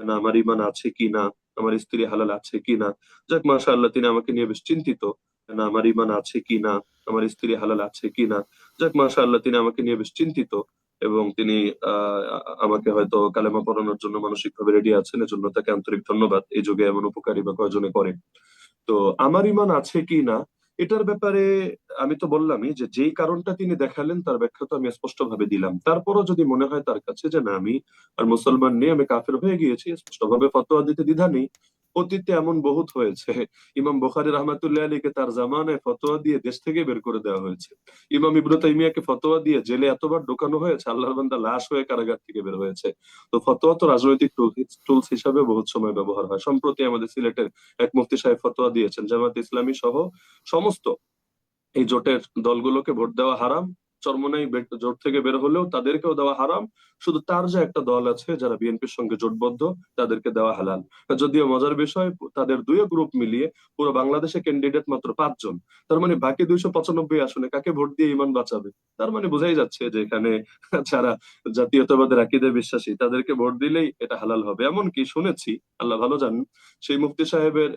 না আমার ইমান আছে কিনা, আমার স্ত্রী হালাল আছে কিনা। যাক মাশাআল্লাহ, তিনি আমাকে নিয়ে বেশ চিন্তিত। না আমার ইমান আছে কিনা, আমার স্ত্রী হালাল আছে কিনা। যাক মাশাআল্লাহ, তিনি আমাকে নিয়ে বেশ চিন্তিত। এবং তিনি আহ আমাকে হয়তো কালেমা পড়ানোর জন্য মানসিক ভাবে রেডি আছেন, এজন্য তাকে আন্তরিক ধন্যবাদ। এই যুগে এমন উপকারী বা কয়জনে করে। তো আমার ইমান আছে কি না এটার ব্যাপারে আমি তো বললামই যে যেই কারণটা তিনি দেখালেন তার ব্যাখ্যা তো আমি স্পষ্ট ভাবে দিলাম। তারপরও যদি মনে হয় তার কাছে যে না আমি আর মুসলমান নেই, আমি কাফের হয়ে গিয়েছি, স্পষ্টভাবে ফতোয়া দিতে দ্বিধা নেই। অতীতে এমন বহুত হয়েছে। ইমাম বুখারী রহমাতুল্লাহ আলাইহিকে তার জামানায় ফতোয়া দিয়ে দেশ থেকে বের করে দেওয়া হয়েছে। ইমাম ইবনে তাইমিয়াকে ফতোয়া দিয়ে জেলে এতবার ঢোকানো হয়েছে, আল্লাহর বান্দা লাশ হয়ে কারাগার থেকে বের হয়েছে। তো ফতোয়া তো রাজনৈতিক টুলস হিসাবে বহুত সময় ব্যবহার হয়। সম্প্রতি আমাদের সিলেটের এক মুফতি সাহেব ফতোয়া দিয়েছেন জামাত ইসলামী সহ সমস্ত এই জোটের দলগুলোকে ভোট দেওয়া হারাম। চরমোনাই জোট থেকে বের হলেও তাদেরকেও দেওয়া হারাম। শুধু তার যে একটা দল আছে যারা বিএনপির সঙ্গে জোটবদ্ধ, তাদেরকে দেওয়া হালাল। যদিও মজার বিষয়, তাদের দুই গ্রুপ মিলিয়ে পুরো বাংলাদেশে ক্যান্ডিডেট মাত্র 5 জন। তার মানে বাকি 295 আসনে কাকে ভোট দিয়ে ইমান বাঁচাবে? তার মানে বোঝাই যাচ্ছে যে এখানে যারা জাতীয়তাবাদের আকীদায় বিশ্বাসী তাদেরকে ভোট দিলেই এটা হালাল হবে। এমনকি শুনেছি, আল্লাহ ভালো জানেন, সেই মুফতি সাহেবের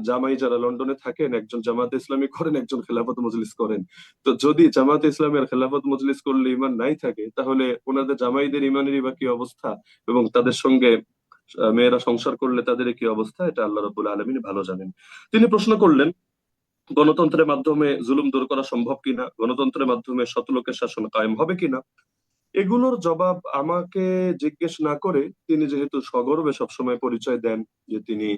জামাই যারা লন্ডনে থাকেন, একজন জামাতে ইসলামী করেন, একজন খেলাফত মজলিস করেন। তো যদি জামাতে ইসলামী আর খেলাফত মজলিস করলে ইমান নাই থাকে, তাহলে ওনাদের জামাইদের ইমানেরই বা কি অবস্থা, এবং তাদের সঙ্গে মেয়েরা সংসার করলে তাদের কি অবস্থা, এটা আল্লাহ রাব্বুল আলামিন ভালো জানেন। তিনি প্রশ্ন করলেন, গণতন্ত্রের মাধ্যমে জুলুম দূর করা সম্ভব কিনা, গণতন্ত্রের মাধ্যমে শত লোকের শাসন কায়েম হবে কিনা। এগুলোর জবাব আমাকে জিজ্ঞেস না করে তিনি যেহেতু সগর্বে সবসময় পরিচয় দেন যে তিনি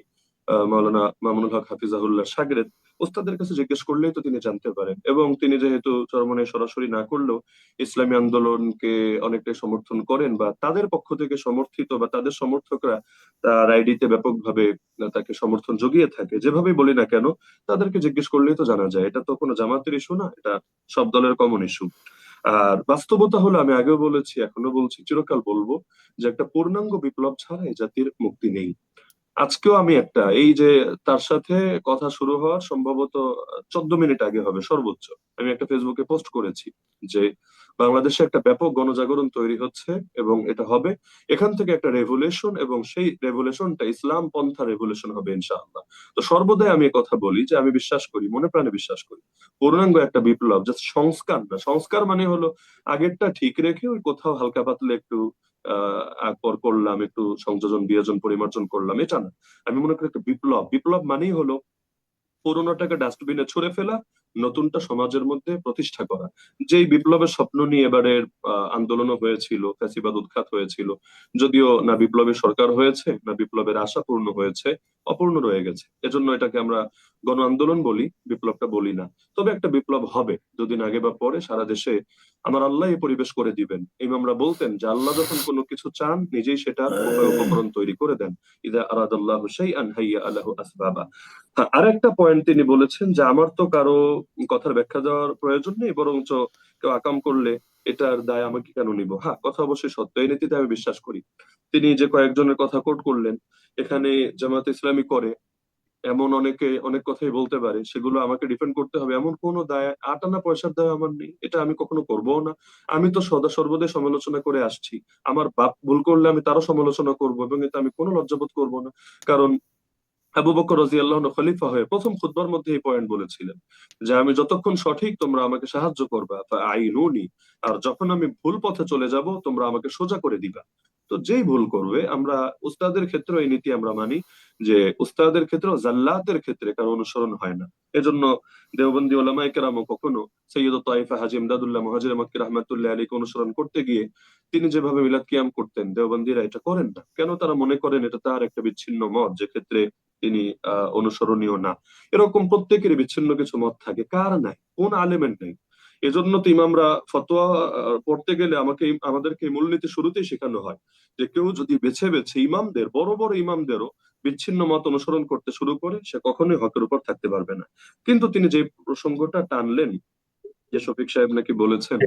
মাওলানা মামুনুল হক হাফিজাহুল্লাহ শাগরেদ, ওস্তাদের কাছে জিজ্ঞেস করলেই তো তিনি জানতে পারেন। এবং তিনি যেহেতু চরমনে সরাসরি না করলেও ইসলামী আন্দোলনকে অনেকটাই সমর্থন করেন, বা তাদের পক্ষ থেকে সমর্থিত বা তাদের সমর্থকরা তার আইডিতে ব্যাপকভাবে তাকে সমর্থন জুগিয়ে থাকে, যেভাবেই বলি না কেন তাদেরকে জিজ্ঞেস করলেই তো জানা যায়। এটা তো কোনো জামাতের ইস্যু না, এটা সব দলের কমন ইস্যু। আর বাস্তবতা হলো, আমি আগেও বলেছি এখনো বলছি চিরকাল বলবো, যে একটা পূর্ণাঙ্গ বিপ্লব ছাড়া এই জাতির মুক্তি নেই। আজকেও আমি একটা এই যে তার সাথে কথা শুরু হওয়ার সম্ভবত 14 মিনিট আগে হবে সর্বোচ্চ, আমি একটা ফেসবুকে পোস্ট করেছি যে বাংলাদেশে একটা ব্যাপক গণজাগরণ তৈরি হচ্ছে এবং এটা হবে। এখান থেকে একটা রেভলিউশন, এবং সেই রেভলিউশনটা ইসলাম পন্থা রেভলিউশন হবে ইনশাআল্লাহ। তো সর্বদাই আমি কথা বলি যে আমি বিশ্বাস করি, মনে প্রাণে বিশ্বাস করি, পূর্ণাঙ্গ একটা বিপ্লব জাস্ট সংস্কার না। সংস্কার মানে হলো আগেরটা ঠিক রেখে ওই কোথাও হালকা পাতলা একটু আকবর করলাম, একটু সংযোজন বিয়োজন পরিমার্জন করলাম, এটা না। আমি মনে করি একটা বিপ্লব, বিপ্লব মানেই হলো পুরোনোটাকে ডাস্টবিনে ছুঁড়ে ফেলা, নতুনটা সমাজের মধ্যে প্রতিষ্ঠা করা। যেই বিপ্লবের স্বপ্ন নিয়ে এবারের আন্দোলনও হয়েছিল, ফ্যাসিবাদ উৎখাত হয়েছিল, যদিও না বিপ্লবের সরকার হয়েছে না বিপ্লবের আশা পূর্ণ হয়েছে, অপূর্ণ রয়ে গেছে। এজন্য এটাকে আমরা গণ আন্দোলন বলি, বিপ্লবটা বলি না। তবে একটা বিপ্লব হবে, দুদিন আগে বা পরে সারা দেশে আমার আল্লাহ এই পরিবেশ করে দিবেন। ইমামরা বলতেন যে আল্লাহ যখন কোনো কিছু চান নিজেই সেটার উপায় উপকরণ তৈরি করে দেন। ইদা আরাদাল্লাহু শাইআন হাইয়া আলাহু আসবাবা। হ্যাঁ, আরেকটা পয়েন্ট তিনি বলেছেন যে আমার তো কারো কথার ব্যাখ্যা দেওয়ার প্রয়োজন নেই, বরঞ্চ কেউ আকাম করলে এটার দায় আমাকে কেন নিব। হ্যাঁ, কথা অবশ্যই সত্য, এই নীতিতে আমি বিশ্বাস করি। তিনি যে কয়েকজনের কথা কোট করলেন, এখানে জামাত ইসলামী করে এমন অনেকে অনেক কথাই বলতে পারে, সেগুলো আমাকে ডিফেন্ড করতে হবে এমন কোনো দায়, আটানা পয়সার দায় আমার নেই, এটা আমি কখনো করবো না। আমি তো সদা সর্বদাই সমালোচনা করে আসছি। আমার বাপ ভুল করলে আমি তারও সমালোচনা করব, এবং এতে আমি কোনো লজ্জাবোধ করবো না। কারণ আবু বকর রাদিয়াল্লাহু আনহু খলিফা হয়ে প্রথম খুতবার মধ্যে এই পয়েন্ট বলেছিলেন যে আমি যতক্ষণ সঠিক তোমরা আমাকে সাহায্য করবা, আইনুনি, আর যখন আমি ভুল পথে চলে যাব তোমরা আমাকে সোজা করে দিবা। তো যেই ভুল করবে, আমরা উস্তাদের ক্ষেত্রে এই নীতি আমরা মানি যে উস্তাদের ক্ষেত্রে জাল্লাতের ক্ষেত্রে কারো অনুসরণ হয় না। এজন্য দেওবন্দি ওলামায়ে কেরামও কখনো সৈয়দ তাইফা হাজী ইমদাদুল্লাহ মুহাজির মক্কি রাহমাতুল্লাহ আলাইহিকে অনুসরণ করতে গিয়ে তিনি যেভাবে মিলাদ কিয়াম করতেন, দেওবন্দিরা এটা করেন না কেন? তারা মনে করেন এটা তার একটা বিচ্ছিন্ন মত, যে ক্ষেত্রে তিনি অনুসরণীয় না। এরকম প্রত্যেকেরই বিচ্ছিন্ন কিছু মত থাকে, কার নাই, কোন আলেমের নাই। এজন্য তো ইমামরা ফতোয়া পড়তে গেলে আমাদেরকে এই মূলনীতি শুরুতেই শেখানো হয় যে কেউ যদি বেছে বেছে ইমামদের, বড় বড় ইমামদেরও বিচ্ছিন্ন মত অনুসরণ করতে শুরু করে, সে কখনোই হকের উপর থাকতে পারবে না। কিন্তু তিনি যে প্রসঙ্গটা টানলেন, যে শফিক সাহেব নাকি বলেছেন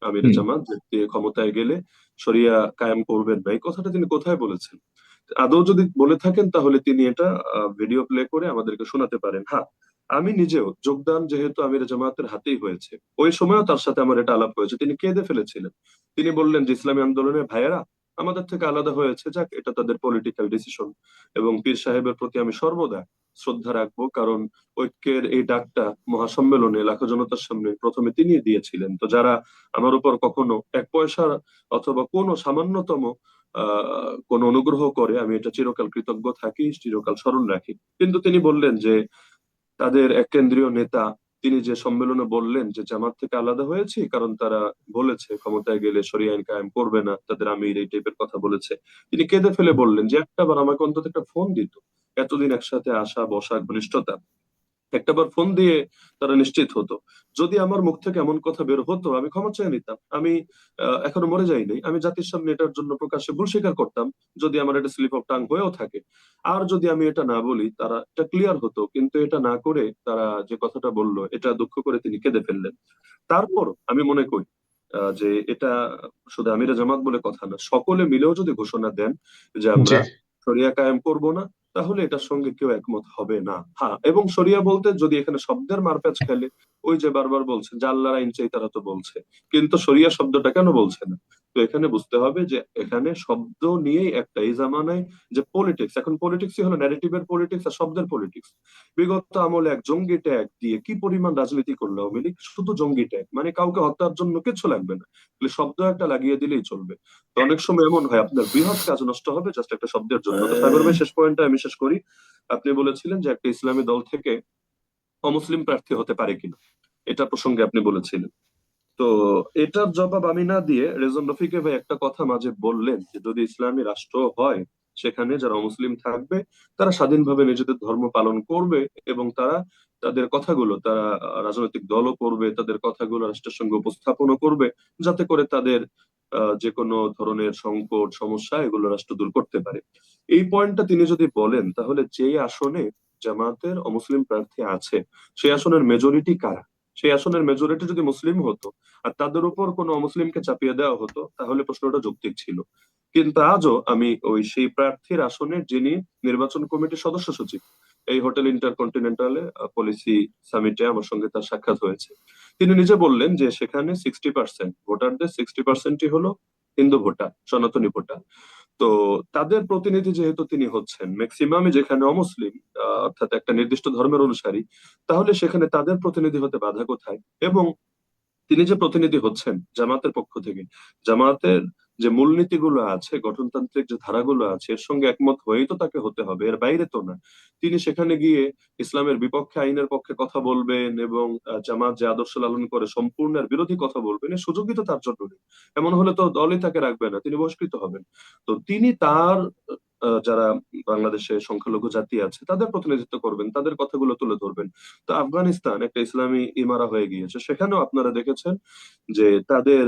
আমির হুম। জামাত যে তিনি ক্ষমতায় গেলে শরিয়া কায়েম করবেন না, এই কথাটা তিনি কোথায় বলেছেন? আদৌ যদি বলে থাকেন তাহলে তিনি এটা ভিডিও প্লে করে আমাদেরকে শোনাতে পারেন। হ্যাঁ, আমি নিজেও যোগদান যেহেতু আমির জামাতের হাতেই হয়েছে, ওই সময়ও তার সাথে আমার এটা আলাপ হয়েছে। তিনি কেঁদে ফেলেছিলেন। তিনি বললেন যে ইসলামী আন্দোলনের ভাইয়েরা, আমাদের থেকে আলাদা হয়েছে, যাক এটা তাদের পলিটিক্যাল ডিসিশন। এবং পীর সাহেবের প্রতি আমি সর্বদা শ্রদ্ধা রাখবো, কারণ ঐক্যের এই ডাকটা মহাসম্মেলনে লাখো জনতার সামনে প্রথমে তিনি দিয়েছিলেন। তো যারা আমার উপর কখনো এক পয়সা অথবা কোনো সামান্যতম কোনো অনুগ্রহ করে, আমি এটা চিরকাল কৃতজ্ঞ থাকি, চিরকাল স্মরণ রাখি। কিন্তু তিনি বললেন যে তাদের এক কেন্দ্রীয় নেতা, তিনি যে সম্মেলনে বললেন যে জামাত থেকে আলাদা হয়েছি কারণ তারা বলেছে ক্ষমতায় গেলে শরিয়া আইন কায়েম করবে না, তাদের আমির এই টাইপের কথা বলেছে। তিনি কেঁদে ফেলে বললেন যে একটাবার আমাকে অন্তত একটা ফোন দিত, এতদিন একসাথে আসা বসা ঘনিষ্ঠতা, একটাবার ফোন দিয়ে তারা নিশ্চিত হতো। যদি আমার মুখ থেকে এমন কথা বের হতো, আমি ক্ষমা চেয়ে নিতাম। আমি এখনো মরে যাইনি, আমি জাতির সামনে এটার জন্য প্রকাশ্যে ভুল স্বীকার করতাম, যদি আমার এটা স্লিপ অফ টাং হয়েও থাকে। আর যদি আমি এটা না বলি, তারা এটা ক্লিয়ার হতো। কিন্তু এটা না করে তারা যে কথাটা বললো, এটা দুঃখ করে তিনি কেঁদে ফেললেন। তারপর আমি মনে করি যে এটা শুধু আমিরে জামাত বলে কথা না, সকলে মিলেও যদি ঘোষণা দেন যে জি। আমরা শরিয়া কায়েম করব না, তাহলে এটার সঙ্গে কেউ একমত হবে না। হ্যাঁ, এবং শরিয়া বলতে যদি এখানে শব্দের মারপ্যাচ খেলে, ওই যে বারবার বলছেন যে আল্লাহর আইন চাই, তারা তো বলছে, কিন্তু শরিয়া শব্দটা কেন বলছে না? তো এখানে বুঝতে হবে যে এখানে শব্দ নিয়েই একটা, এই জামানায় যে পলিটিক্স, এখন পলিটিক্সই হলো ন্যারেটিভের পলিটিক্স আর শব্দের পলিটিক্স। বিগত আমলে এক জঙ্গি ট্যাগ দিয়ে কি পরিমাণ রাজনীতি করলো আওয়ামী লীগ, শুধু জঙ্গি ট্যাগ, মানে কাউকে হত্যার জন্য কিছু লাগবে না, খালি শব্দ একটা লাগিয়ে দিলেই চলবে। তো অনেক সময় এমন হয় আপনার বৃহৎ কাজ নষ্ট হবে জাস্ট একটা শব্দের জন্য। তো সাগর ভাই, শেষ পয়েন্টটা আমি শেষ করি। আপনি বলেছিলেন যে একটা ইসলামী দল থেকে অমুসলিম প্রার্থী হতে পারে কিনা, এটা প্রসঙ্গে আপনি বলেছিলেন। তো এটার জবাব আমি না দিয়ে রেজন রফিকে ভাই একটা কথা মাঝে বললেন যে যদি ইসলামী রাষ্ট্র হয়, সেখানে যারা অমুসলিম থাকবে তারা স্বাধীনভাবে নিজেদের ধর্ম পালন করবে, এবং তারা তাদের কথাগুলো তারা রাজনৈতিক দলও করবে, তাদের কথাগুলো রাষ্ট্রের সঙ্গে উপস্থাপনও করবে, যাতে করে তাদের যে কোনো ধরনের সংকট সমস্যা এগুলো রাষ্ট্র দূর করতে পারে। এই পয়েন্টটা তিনি যদি বলেন, তাহলে যেই আসনে জামাতের অমুসলিম প্রার্থী আছে, সেই আসনের মেজরিটি কারা? সেই আসনের মেজরিটি যদি মুসলিম হতো আর তাদের উপর কোনো অমুসলিমকে চাপিয়ে দেওয়া হতো, তাহলে প্রশ্নটা যৌক্তিক ছিল। কিন্তু আজও আমি ওই সেই প্রার্থীর আসনে যিনি নির্বাচন কমিটির সদস্য সচিব, এই হোটেল ইন্টারকন্টিনেন্টালে পলিসি সামিটে আমার সঙ্গে তার সাক্ষাৎ হয়েছে, তিনি নিজে বললেন যে সেখানে 60% ভোটারদের 60%ই হলো হিন্দু ভোটার, সনাতনী ভোটার। তো তাদের প্রতিনিধি যেহেতু তিনি হচ্ছেন, ম্যাক্সিমামই যেখানে অমুসলিম, অর্থাৎ একটা নির্দিষ্ট ধর্মের অনুসারী, তাহলে সেখানে তাদের প্রতিনিধি হতে বাধা কোথায়? এবং তিনি যে প্রতিনিধি হচ্ছেন জামাতের পক্ষ থেকে, জামাতের যে মূলনীতিগুলো আছে, গঠনতান্ত্রিক যে ধারাগুলো আছে, এর সঙ্গে একমত হয়েই তো তাকে হতে হবে, এর বাইরে তো না। তিনি সেখানে গিয়ে ইসলামের বিপক্ষে, আইনের পক্ষে কথা বলবেন, এবং জামাত যে আদর্শ লালন করে সম্পূর্ণ এর বিরোধী কথা বলবেন, এর সুযোগই তো তার জন্য নেই। এমন হলে তো দলই তাকে রাখবে না, তিনি বহিষ্কৃত হবেন। তো তিনি তার যারা বাংলাদেশে সংখ্যালঘু জাতি আছে তাদের প্রতিনিধিত্ব করবেন, তাদের কথাগুলো তুলে ধরবেন। তো আফগানিস্তান একটা ইসলামী ইমারা হয়ে গিয়েছে, সেখানেও আপনারা দেখেছেন যে তাদের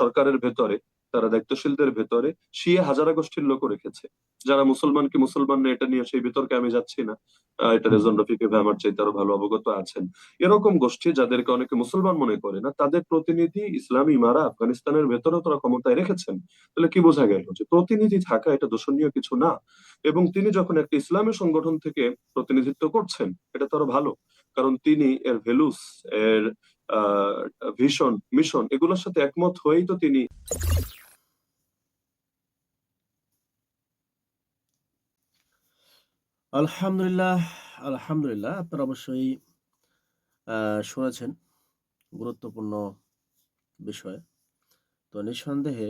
সরকারের ভেতরে, তারা দায়িত্বশীলদের ভেতরে শিয়া হাজারা গোষ্ঠীর লোক রেখেছে, যারা মুসলমান কি মুসলমান না এটা নিয়ে সেই বিতর্কে আমি যাচ্ছি না। এটা রেজন রফিক ভাই আমার চাইতে আরো ভালো অবগত আছেন। এরকম গোষ্ঠী যাদেরকে অনেকে মুসলমান মনে করে না, তাদের প্রতিনিধি ইসলামী ইমারা আফগানিস্তানের ভেতরেও তারা ক্ষমতায় রেখেছেন। তাহলে কি বোঝা গেল যে প্রতিনিধি থাকা এটা দূষণীয় কিছু না। এবং তিনি যখন একটা ইসলামী সংগঠন থেকে প্রতিনিধিত্ব করছেন, এটা তো আরো ভালো, কারণ তিনি এর ভ্যালুস, এর আহ ভিশন, মিশন এগুলোর সাথে একমত হয়েই তো তিনি। আলহামদুলিল্লাহ। আলহামদুলিল্লাহ, আপনারা অবশ্যই শুনেছেন গুরুত্বপূর্ণ বিষয়। তো নিঃসন্দেহে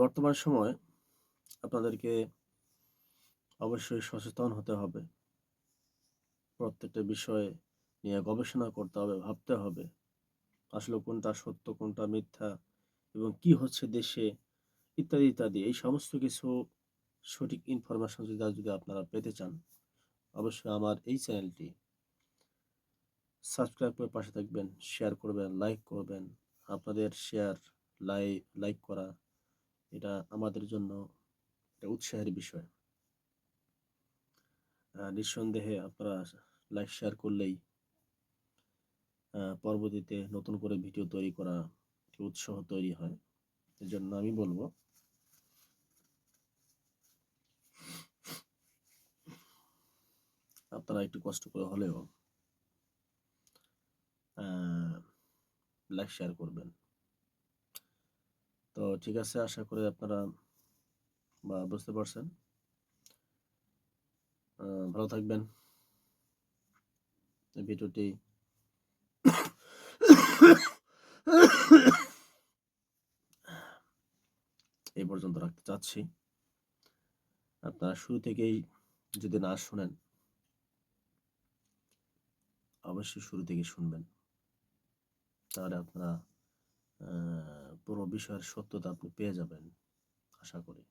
বর্তমান সময় আপনাদেরকে অবশ্যই সচেতন হতে হবে, প্রত্যেকটা বিষয়ে নিয়ে গবেষণা করতে হবে, ভাবতে হবে আসলে কোনটা সত্য কোনটা মিথ্যা এবং কি হচ্ছে দেশে, ইত্যাদি ইত্যাদি। এই সমস্ত কিছু সঠিক ইনফরমেশন যদি আপনারা পেতে চান, অবশ্যই আমার এই চ্যানেলটি সাবস্ক্রাইব করে পাশে থাকবেন, শেয়ার করবেন, লাইক করবেন। আপনাদের শেয়ার, লাইক করা এটা আমাদের জন্য একটা উৎসাহের বিষয়। নিঃসন্দেহে আপনারা লাইক শেয়ার করলেই পরবর্তীতে নতুন করে ভিডিও তৈরি করা একটি উৎসাহ তৈরি হয়। এজন্য আমি বলবো আপনারা একটু কষ্ট করে হলেও লাইক শেয়ার করবেন। তো ঠিক আছে, আশা করি আপনারা বুঝতে পারছেন। ভালো থাকবেন। এই ভিডিওটি এই পর্যন্ত রাখতে চাচ্ছি। আপনারা শুরু থেকেই যদি না শোনেন, অবশ্যই শুরু থেকে শুনবেন। তাহলে আপনারা পুরো বিষয়ের সত্যতা আপনি পেয়ে যাবেন আশা করি।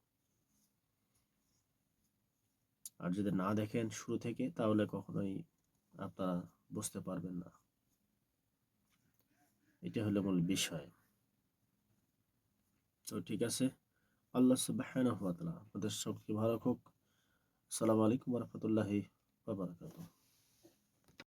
আর যদি না দেখেন শুরু থেকে, তাহলে কখনোই আপনারা বুঝতে পারবেন না। এটা হলো মূল বিষয়। তো ঠিক আছে, আল্লাহ সুবহানাহু ওয়া তাআলা আপনাদের সবকে ভালো রাখুক। আসসালামু আলাইকুম ওয়া রাহমাতুল্লাহি ওয়া বারাকাতুহু।